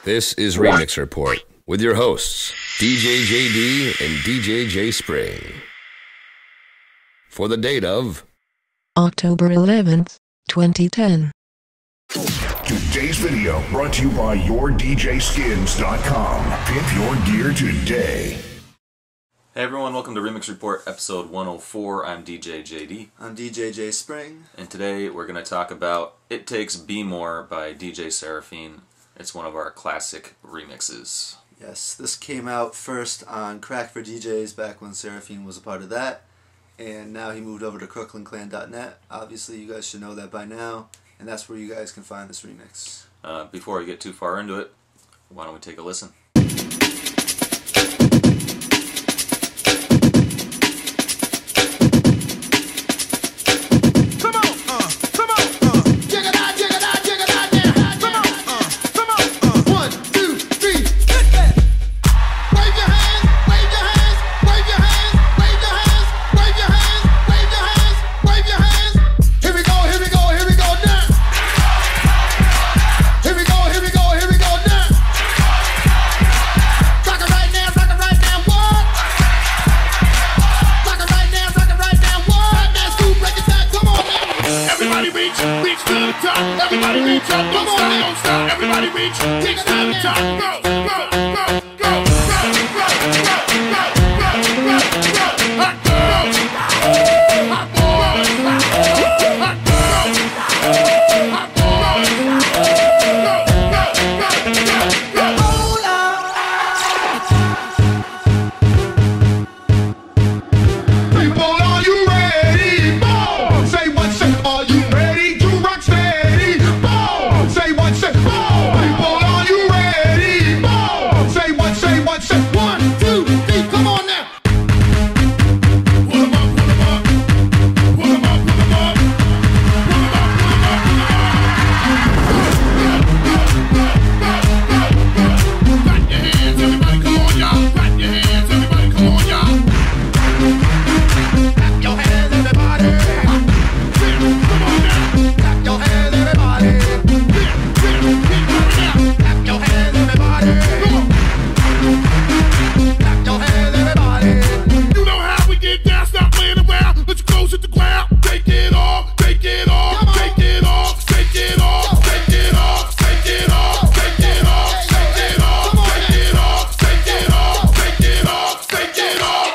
This is Remix Report with your hosts, DJ JD and DJ J Spring. For the date of October 11th, 2010. Today's video brought to you by YourDJSkins.com. Pimp your gear today. Hey everyone, welcome to Remix Report episode 104. I'm DJ JD. I'm DJ J Spring. And today we're going to talk about It Takes Be More by DJ Serafin. It's one of our classic remixes. Yes, this came out first on Crack for DJs back when Serafin was a part of that. And now he moved over to CrooklynClan.net. Obviously you guys should know that by now. And that's where you guys can find this remix. Before we get too far into it, why don't we take a listen? Everybody reach up, don't stop, everybody reach, reach to the top, go, go, go, go, hot girl, hot boys, hot girl, hot boys, go, hold on. People, are you ready? Boom! Say what, say, are you ready to rock steady? Boom! Say what, say, boom! People, are you ready? Boom! Say what, say, what, say, 1, 2, 3, come on now! Pull 'em up, pull 'em up. Pull 'em up, pull 'em up. Pull 'em up, pull 'em up, pull 'em up. Clap your hands, everybody, come on, y'all. Clap your hands, everybody, come on, y'all. Clap your hands, everybody. Come on now. Clap your hands, everybody. Clap your hands, everybody. Come on. Clap your hands, everybody. You know how we get down, stop playing around. Let your clothes hit the ground. Take it off, take it off, take it off, take it off, take it off, take it off, take it off, take it off, take it off, take it off, take it off, take it off.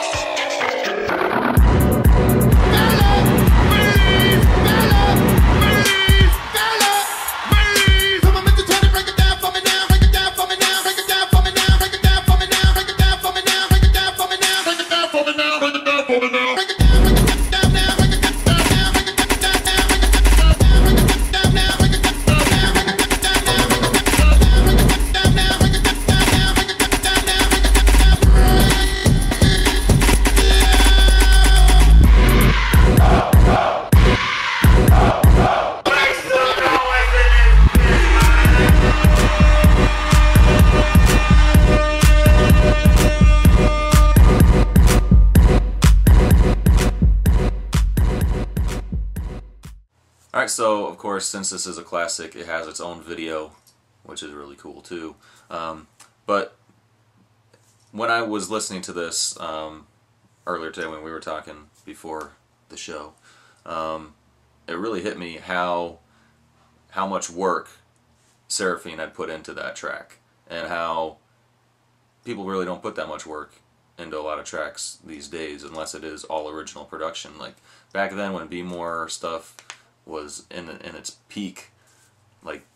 Alright, so of course, since this is a classic, it has its own video, which is really cool too. But when I was listening to this earlier today when we were talking before the show, it really hit me how much work Serafin had put into that track, and how people really don't put that much work into a lot of tracks these days unless it is all original production. Like back then when Be More stuff was in its peak, like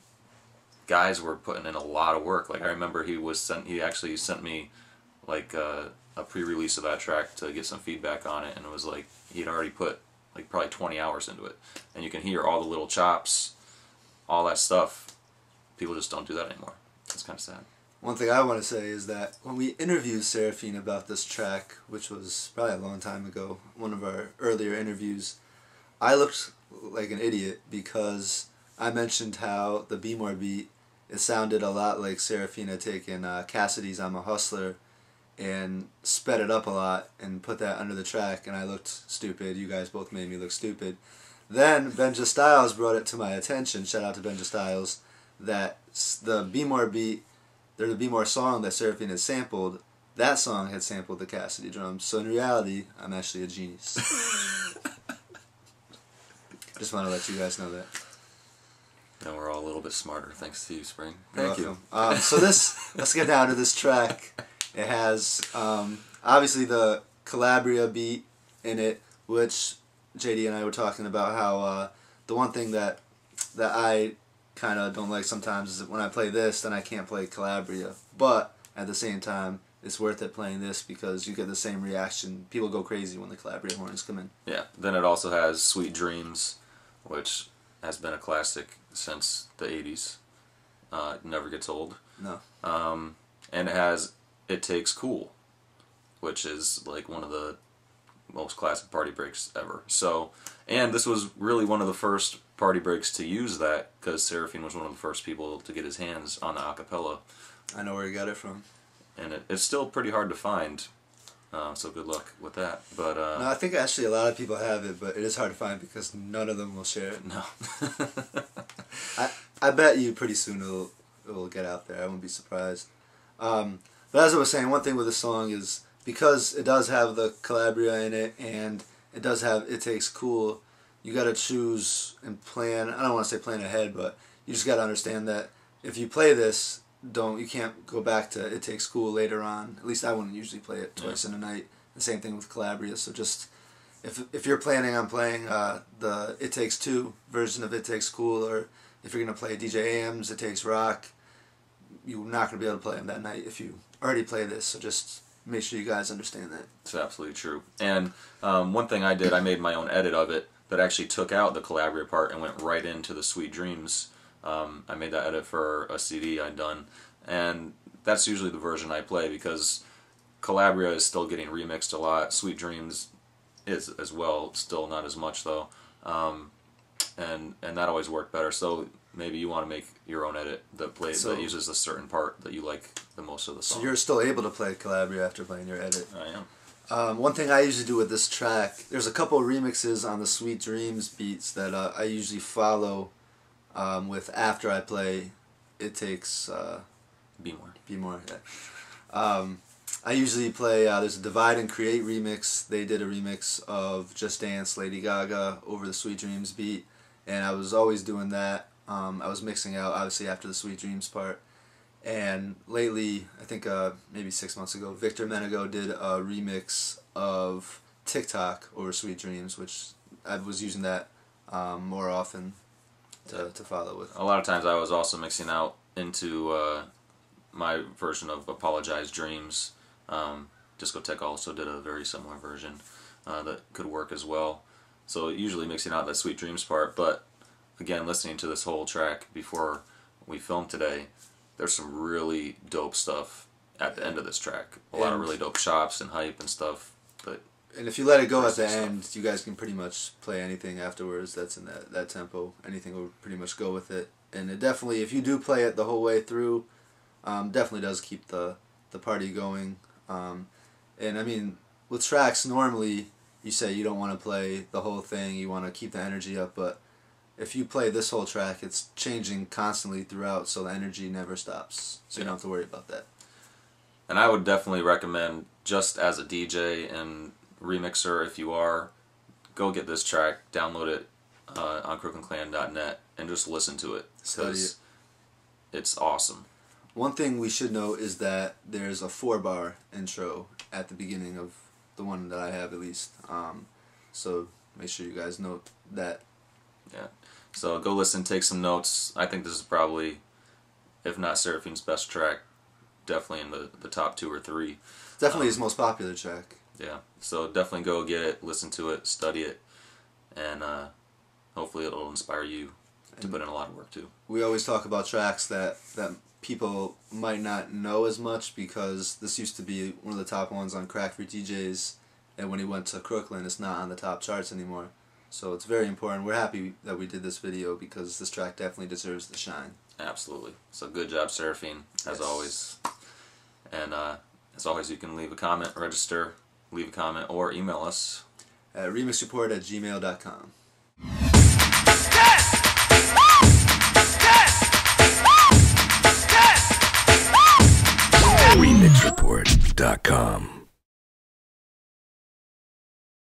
guys were putting in a lot of work. Like I remember he actually sent me like a pre-release of that track to get some feedback on it, and it was like he'd already put like probably 20 hours into it, and you can hear all the little chops, all that stuff. People just don't do that anymore. It's kind of sad. One thing I want to say is that when we interviewed Serafin about this track, which was probably a long time ago, one of our earlier interviews, I looked like an idiot because I mentioned how the Be More beat, it sounded a lot like Serafin had taken Cassidy's I'm a Hustler and sped it up a lot and put that under the track, and I looked stupid. You guys both made me look stupid. Then Benja Styles brought it to my attention, shout out to Benja Styles, that the Be More beat there to be more song that Serafin had sampled, that song had sampled the Cassidy drums. So in reality, I'm actually a genius. Just want to let you guys know that. Now we're all a little bit smarter thanks to you, Spring. You're Thank you. welcome. So let's get down to this track. It has obviously the Calabria beat in it, which JD and I were talking about how the one thing that I kind of don't like sometimes is that when I play this, then I can't play Calabria. But at the same time, it's worth it playing this because you get the same reaction. People go crazy when the Calabria horns come in. Yeah. Then it also has Sweet Dreams, which has been a classic since the 80s. It never gets old. No. And it has It Takes Cool, which is like one of the most classic party breaks ever. So, and this was really one of the first party breaks to use that because Serafin was one of the first people to get his hands on the acapella. I know where he got it from. And it's still pretty hard to find, so good luck with that. But No, I think actually a lot of people have it, but it is hard to find because none of them will share it. no. I bet you pretty soon it'll get out there. I wouldn't be surprised. But as I was saying, one thing with this song is because it does have the Calabria in it and it does have It Takes Cool, you got to choose and plan. I don't want to say plan ahead, but you just got to understand that if you play this, you can't go back to It Takes Cool later on. At least I wouldn't usually play it twice in a night. The same thing with Calabria. So just if you're planning on playing the It Takes Two version of It Takes Cool, or if you're gonna play DJ AM's It Takes Rock, you're not gonna be able to play them that night if you already play this. So just make sure you guys understand that. It's absolutely true. And one thing I did, I made my own edit of it that actually took out the Calabria part and went right into the Sweet Dreams. I made that edit for a CD I'd done, and that's usually the version I play because Calabria is still getting remixed a lot. Sweet Dreams is as well, still not as much though, and that always worked better. So maybe you want to make your own edit that that uses a certain part that you like the most of the song. So you're still able to play Calabria after playing your edit. I am. One thing I usually do with this track, there's a couple of remixes on the Sweet Dreams beats that I usually follow with after I play It Takes Be More. Be More. Yeah. I usually play, there's a Divide and Create remix. They did a remix of Just Dance, Lady Gaga over the Sweet Dreams beat, and I was always doing that. I was mixing out obviously after the Sweet Dreams part. And lately, I think maybe 6 months ago, Victor Menego did a remix of TikTok over Sweet Dreams, which I was using that more often to follow with. A lot of times I was also mixing out into my version of Apologize Dreams. Discotheque also did a very similar version that could work as well. So usually mixing out that Sweet Dreams part, but again, listening to this whole track before we filmed today, there's some really dope stuff at the end of this track. A lot of really dope chops and hype and stuff. And if you let it go at the end, you guys can pretty much play anything afterwards that's in that tempo. Anything will pretty much go with it. And it definitely, if you do play it the whole way through, definitely does keep the party going. And I mean, with tracks, normally you say you don't want to play the whole thing, you want to keep the energy up, but if you play this whole track, it's changing constantly throughout, so the energy never stops. So you don't have to worry about that. And I would definitely recommend, just as a DJ and remixer, if you are, go get this track, download it on crookenclan.net, and just listen to it. Study it. It's awesome. One thing we should note is that there's a 4-bar intro at the beginning of the one that I have, at least. So make sure you guys note that. Yeah. So go listen, take some notes. I think this is probably, if not Serafin's best track, definitely in the top 2 or 3. Definitely his most popular track. Yeah. So definitely go get it, listen to it, study it, and hopefully it'll inspire you to put in a lot of work too. We always talk about tracks that people might not know as much because this used to be one of the top ones on Crack for DJs, and when he went to Crooklyn, it's not on the top charts anymore. So it's very important. We're happy that we did this video because this track definitely deserves the shine. Absolutely. So good job, Serafin, as always. And as always, you can leave a comment, register, leave a comment, or email us at remixreport@gmail.com. Report.com.